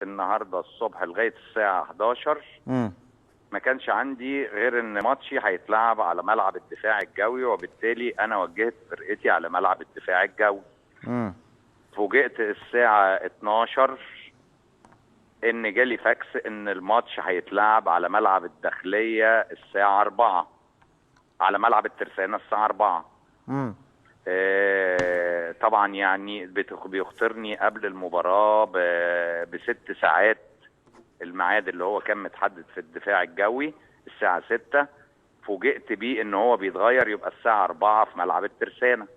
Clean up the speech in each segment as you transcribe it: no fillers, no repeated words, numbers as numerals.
النهارده الصبح لغايه الساعه 11 ما كانش عندي غير ان ماتشي هيتلعب على ملعب الدفاع الجوي، وبالتالي انا وجهت فرقتي على ملعب الدفاع الجوي. فوجئت الساعه 12 ان جالي فاكس ان الماتش هيتلعب على ملعب الداخليه الساعه 4، على ملعب الترسانه الساعه 4. طبعا يعني بيخطرني قبل المباراه ب6 ساعات الميعاد اللي هو كان متحدد في الدفاع الجوي الساعه 6، فوجئت بيه ان هو بيتغير يبقى الساعه 4 في ملعب الترسانه.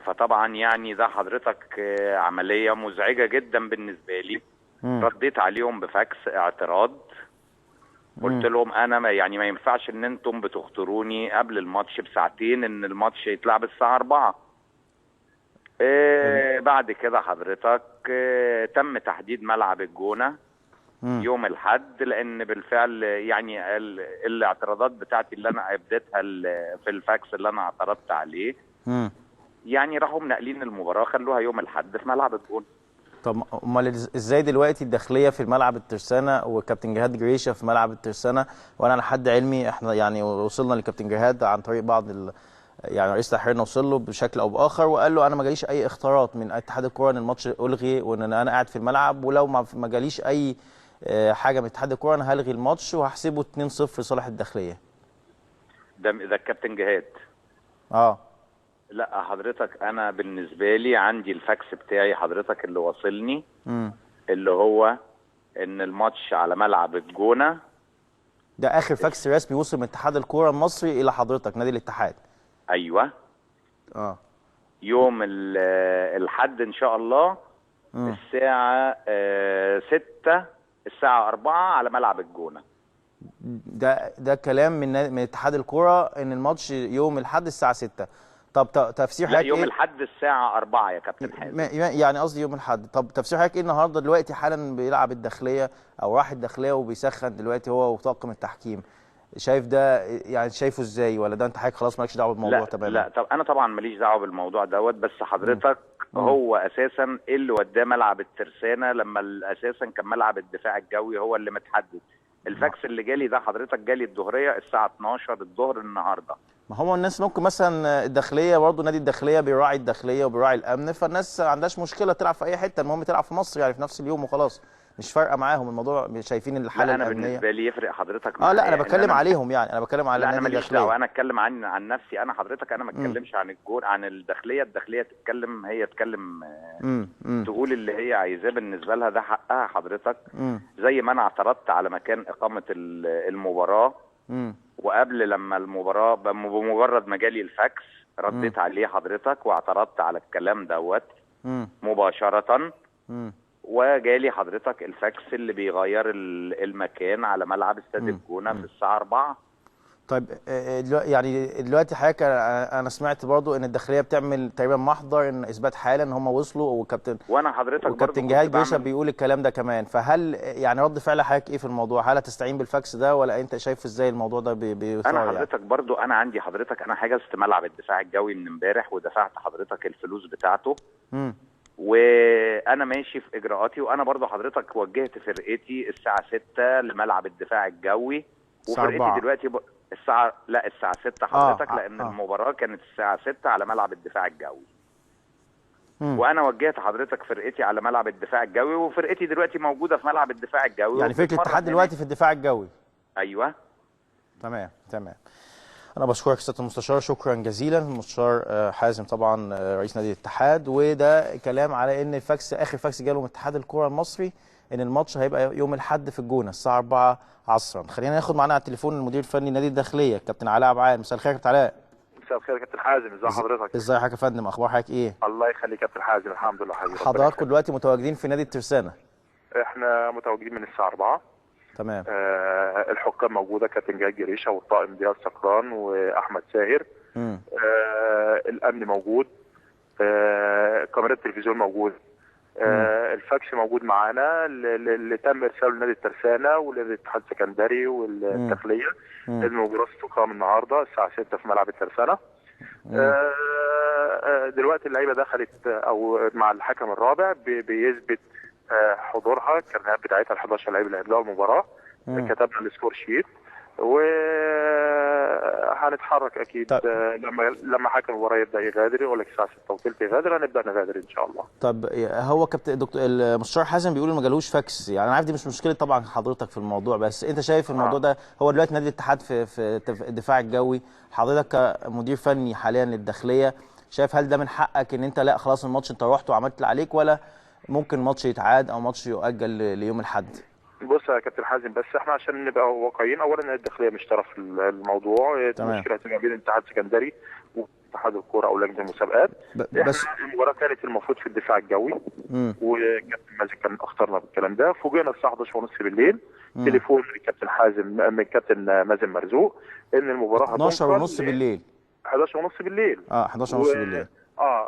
فطبعا يعني ده حضرتك عمليه مزعجه جدا بالنسبه لي. رديت عليهم بفاكس اعتراض، قلت لهم انا ما ينفعش ان انتم بتخطروني قبل الماتش بساعتين ان الماتش يتلعب الساعه 4. بعد كده حضرتك تم تحديد ملعب الجونه يوم الاحد، لان بالفعل يعني الاعتراضات بتاعتي اللي انا ابديتها في الفاكس اللي انا اعترضت عليه يعني راحوا منقلين المباراه خلوها يوم الاحد في ملعب الجونه. طب امال ازاي دلوقتي الداخليه في ملعب الترسانه وكابتن جهاد جريشه في ملعب الترسانه؟ وانا لحد علمي احنا يعني وصلنا لكابتن جهاد عن طريق بعض يعني رئيس تحريرنا وصل له بشكل او باخر وقال له انا ما جاليش اي اختراط من اتحاد الكوره ان الماتش الغي وان انا قاعد في الملعب، ولو ما جاليش اي حاجه من اتحاد الكوره انا هلغي الماتش وهحسبه 2-0 لصالح الداخليه. ده الكابتن جهاد. لا حضرتك انا بالنسبه لي عندي الفاكس بتاعي حضرتك اللي واصلني اللي هو ان الماتش على ملعب الجونه. ده اخر فاكس رسمي وصل من اتحاد الكوره المصري الى حضرتك نادي الاتحاد. ايوه. يوم الاحد ان شاء الله الساعه 6 الساعه 4 على ملعب الجونه. ده كلام من اتحاد الكوره ان الماتش يوم الاحد الساعه 6. طب تفسير حضرتك لا يوم الاحد الساعه 4 يا كابتن حازم. يعني قصدي يوم الاحد. طب تفسير حضرتك ايه النهارده دلوقتي حالا بيلعب الداخليه او راح الداخليه وبيسخن دلوقتي هو وطاقم التحكيم؟ شايف ده يعني شايفه ازاي، ولا ده انت حضرتك خلاص مالكش دعوه بالموضوع تماما؟ لا طب انا طبعا ماليش دعوه بالموضوع دوت، بس حضرتك هو اساسا ايه اللي وداه ملعب الترسانه لما اساسا كان ملعب الدفاع الجوي هو اللي متحدد. الفاكس اللي جالي ده حضرتك جالي الظهريه الساعه 12 الظهر النهارده. ما هو الناس ممكن مثلا الداخليه برضه نادي الداخليه بيراعي الداخليه وبيراعي الامن، فالناس ما عندهاش مشكله تلعب في اي حته، المهم تلعب في مصر يعني في نفس اليوم وخلاص، مش فارقه معاهم الموضوع، شايفين الحاله الامنيه. انا بالنسبه لي يفرق حضرتك لا انا بتكلم عليهم، يعني انا بتكلم على نادي الداخليه. لا انا اتكلم عن نفسي انا حضرتك، انا ما اتكلمش عن الجول عن الداخليه تتكلم هي تتكلم تقول اللي هي عايزاه بالنسبه لها ده حقها حضرتك. زي ما انا اعترضت على مكان اقامه المباراه وقبل لما المباراه بمجرد ما جالي الفاكس رديت عليه حضرتك واعترضت على الكلام دوت مباشره وجالي حضرتك الفاكس اللي بيغير المكان على ملعب استاد الجونه في الساعه 4. طيب يعني دلوقتي حضرتك انا سمعت برضو ان الداخليه بتعمل تقريبا محضر ان اثبات حاله ان هم وصلوا وانا حضرتك وكابتن جهاد جريشه بيقول الكلام ده كمان، فهل يعني رد فعل حضرتك ايه في الموضوع؟ هل هتستعين بالفاكس ده ولا انت شايف ازاي الموضوع ده انا حضرتك يعني؟ برضو انا عندي حضرتك انا حجزت ملعب الدفاع الجوي من امبارح ودفعت حضرتك الفلوس بتاعته وانا ماشي في اجراءاتي، وانا برضو حضرتك وجهت فرقتي الساعه 6 لملعب الدفاع الجوي وفرقتي دلوقتي الساعه 6 حضرتك لان المباراه كانت الساعه 6 على ملعب الدفاع الجوي. وانا وجهت حضرتك فرقتي على ملعب الدفاع الجوي وفرقتي دلوقتي موجوده في ملعب الدفاع الجوي. يعني فرقه الاتحاد دلوقتي في الدفاع الجوي؟ ايوه تمام. أنا بشكرك سيادة المستشار شكرا جزيلا، المستشار حازم طبعا رئيس نادي الاتحاد. وده كلام على إن الفاكس آخر فاكس جاله من اتحاد الكرة المصري إن الماتش هيبقى يوم الأحد في الجونة الساعة 4 عصرا. خلينا ناخد معانا على التليفون المدير الفني نادي الداخلية كابتن علاء عبعال. مساء الخير يا كابتن علاء. مساء الخير يا كابتن حازم، ازي حضرتك؟ ازي حضرتك يا فندم، أخبار حضرتك إيه؟ الله يخليك يا كابتن حازم، الحمد لله حبيبي. حضراتكم دلوقتي متواجدين في نادي الترسانة؟ احنا متواجدين من الساعة 4. تمام. الحكام موجوده كابتن جهاد جريشه والطاقم ديال سكران واحمد ساهر. الامن موجود. كاميرات التلفزيون موجود. الفاكس موجود معانا اللي تم ارساله لنادي الترسانه وللاتحاد السكندري والداخليه. لازم دراسه تقام النهارده الساعه 6 في ملعب الترسانه. دلوقتي اللعيبه دخلت او مع الحكم الرابع بيثبت حضورها الكارنيهات بتاعتها ال 11 لعيب اللي هيبداوا المباراه. كتبنا السكور شيت وهنتحرك اكيد. لما حكم المباراه يبدا يغادر، يقول لك الساعه 6:30 يغادر، هنبدا نغادر ان شاء الله. طب هو كابتن دكتور المستشار حازم بيقول ما جالوش فاكس، يعني انا عارف دي مش مشكله طبعا حضرتك في الموضوع، بس انت شايف الموضوع ده هو دلوقتي نادي الاتحاد في الدفاع الجوي، حضرتك كمدير فني حاليا للداخليه شايف هل ده من حقك ان انت لا خلاص الماتش انت رحت وعملت اللي عليك، ولا ممكن ماتش يتعاد او ماتش يؤجل ليوم الاحد؟ بص يا كابتن حازم، بس احنا عشان نبقى واقعيين، اولا الداخليه مش طرف الموضوع. المشكله هتبقى بين الاتحاد السكندري واتحاد الكوره او لجنه المسابقات. بس المباراه كانت المفروض في الدفاع الجوي، وكابتن مازن كان اختارنا بالكلام ده. فوجئنا الساعه 11:30 بالليل تليفون من كابتن حازم، من كابتن مازن مرزوق، ان المباراه هتنقل 12:30 بالليل. 11:30 بالليل. 11:30 بالليل.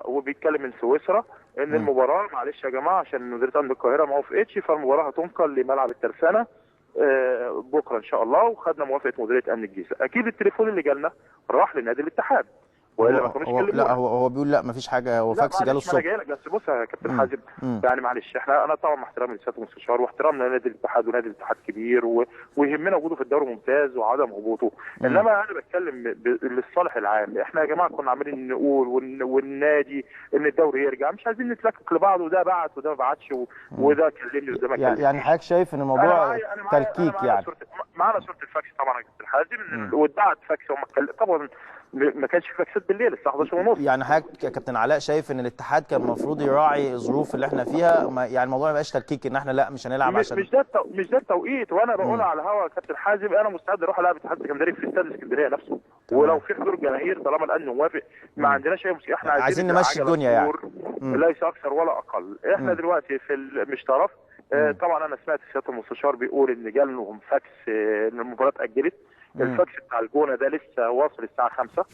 وبيتكلم من سويسرا ان المباراه معلش يا جماعه عشان مديريه امن القاهره ما وافقتش، فالمباراه هتنقل لملعب الترسانه بكره ان شاء الله. وخدنا موافقه مديريه امن الجيزه. اكيد التليفون اللي جالنا راح لنادي الاتحاد، والا ما كانوش كلمونا. لا هو بيقول لا مفيش حاجه، هو فاكس جاله الصبح. انا جاي لك، بس بص يا كابتن حازم، يعني معلش انا طبعا مع احترامي لسياده المستشار واحترامنا لنادي الاتحاد، ونادي الاتحاد كبير ويهمنا وجوده في الدوري ممتاز وعدم هبوطه، انما انا بتكلم للصالح العام. احنا يا جماعه كنا عاملين نقول والنادي ان الدوري يرجع، مش عايزين نتلكك لبعض، وده بعت وده ما بعتش وده كلمني وده ما كلمني. يعني حضرتك شايف ان الموضوع تلكيك؟ يعني معانا صوره الفاكس طبعا يا كابتن حازم، واتبعت فاكس طبعا ما كانش في فاكسات بالليل الساعه 11:30. يعني حضرتك يا كابتن علاء شايف ان الاتحاد كان المفروض يراعي الظروف اللي احنا فيها، يعني الموضوع ما يبقاش تلكيك ان احنا لا مش هنلعب عشان مش ده التوقيت. وانا بقول على الهوا يا كابتن حازم، انا مستعد اروح العب الاتحاد السكندري في استاد اسكندريه نفسه، ولو في حضور جماهير طالما الامن موافق ما عندناش اي مشكله. احنا عايزين نمشي الدنيا يعني، ليس اكثر ولا اقل. احنا دلوقتي في مش طرف. طبعا انا سمعت سياده المستشار بيقول ان جالهم فاكس ان المباراه اتاجلت. الفاكس بتاع الجونه ده لسه واصل الساعه 5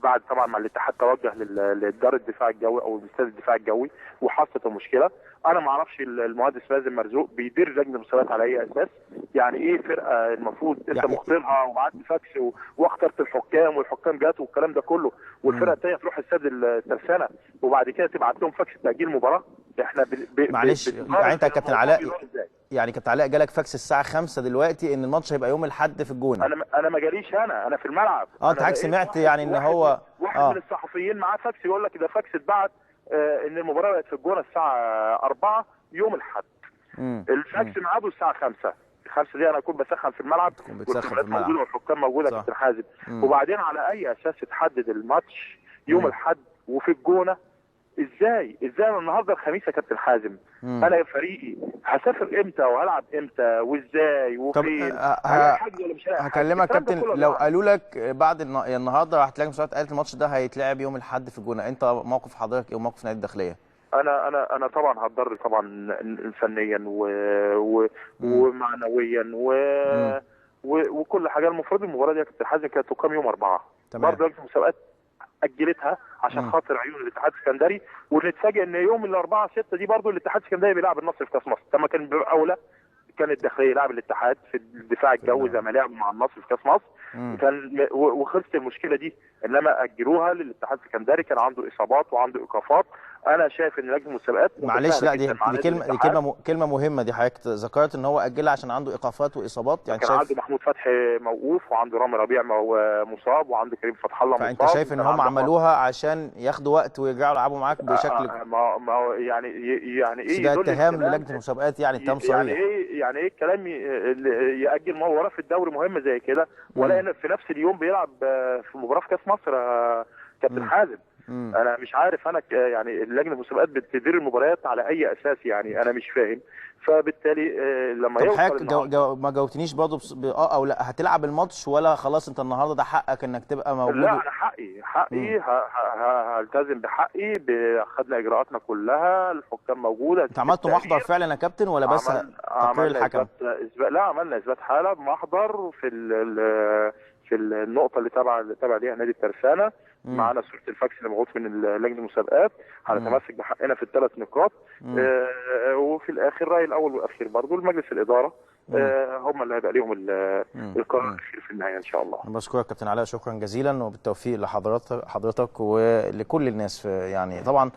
بعد طبعا ما الاتحاد توجه لدار الدفاع الجوي او استاد الدفاع الجوي وحصلت المشكله. انا ما اعرفش المهندس مازن مرزوق بيدير لجنه المسابقات على اي اساس. يعني ايه فرقه المفروض انت مختارها وبعت فاكس واخترت الحكام والحكام جات والكلام ده كله، والفرقه الثانيه تروح استاد الترسانه وبعد كده تبعت لهم فاكس تاجيل مباراه؟ احنا معلش يعني انت يا كابتن علاء، يعني كابتن علاء جالك فاكس الساعه 5 دلوقتي ان الماتش هيبقى يوم الاحد في الجونه؟ انا ما جاليش، انا في الملعب. انت حضرتك سمعت يعني ان هو واحد من الصحفيين معاه فاكس يقول لك ده فاكس اتبعت ان المباراه بقت في الجونه الساعه 4 يوم الاحد. الفاكس ميعاده الساعه 5 دي انا اكون بسخن في الملعب والكاميرات موجوده والحكام موجوده يا كابتن حازم. وبعدين على اي اساس يتحدد الماتش يوم الاحد وفي الجونه؟ ازاي انا النهارده الخميس يا كابتن حازم، انا فريقي هسافر امتى وهلعب امتى وازاي وفين؟ هكلمك كابتن، لو قالوا لك بعد النهارده هتلاقي مسابقات قالت الماتش ده هيتلعب يوم الاحد في الجونه، انت موقف حضرتك ايه وموقف نادي الداخليه؟ انا طبعا هتضرر طبعا فنيا ومعنويا وكل حاجه. المفروض المباراه دي يا كابتن حازم كانت تقام يوم 4. برضه لجنه المسابقات اجلتها عشان خاطر عيون الاتحاد السكندري، ونتفاجئ ان يوم الاربعاء 6 دي برضه الاتحاد السكندري بيلعب النصر في كاس مصر. طب ما كان اولى كان الداخليه يلعب الاتحاد في الدفاع الجوي زي ما لعبوا مع النصر في كاس مصر، كان وخلصت المشكله دي. انما اجلوها للاتحاد السكندري، كان عنده اصابات وعنده ايقافات. انا شايف ان لجنه المسابقات معلش لا دي كلمه مهمه دي، حضرتك ذكرت ان هو اجلها عشان عنده ايقافات واصابات. يعني كان عنده محمود فتحي موقوف، وعنده رامي ربيع مصاب، وعنده كريم فتح الله مصاب. فانت شايف ان هم عملوها عشان ياخدوا وقت ويرجعوا يلعبوا معاك بشكل ما يعني ايه ده اتهام للجنه المسابقات، يعني اتهام صريح. يعني ايه الكلام ياجل مباراه في الدوري مهمه زي كده، ولا ان في نفس اليوم بيلعب في مباراه في كاس مصر كابتن حازم؟ انا مش عارف. انا يعني لجنه المسابقات بتدير المباريات على اي اساس؟ يعني انا مش فاهم. فبالتالي لما يوصل ما جاوبتنيش برضه او لا هتلعب الماتش ولا خلاص انت النهارده ده حقك انك تبقى موجود؟ لا انا حقي هلتزم بحقي. خدنا اجراءاتنا كلها، الحكام موجوده. انت عملتوا محضر فعلا يا كابتن ولا بس تقرير الحكم؟ لا عملنا اثبات حاله بمحضر في النقطه اللي تابع ليها نادي الترسانه. معانا صوره الفاكس اللي مبعوث من لجنه المسابقات. هنتمسك بحقنا في ال3 نقاط. وفي الاخر راي الاول والاخير برضه لمجلس الاداره، هم اللي هيبقى ليهم القرار الاخير في النهايه ان شاء الله. بشكرك كابتن علاء شكرا جزيلا، وبالتوفيق لحضرتك ولكل الناس. يعني طبعا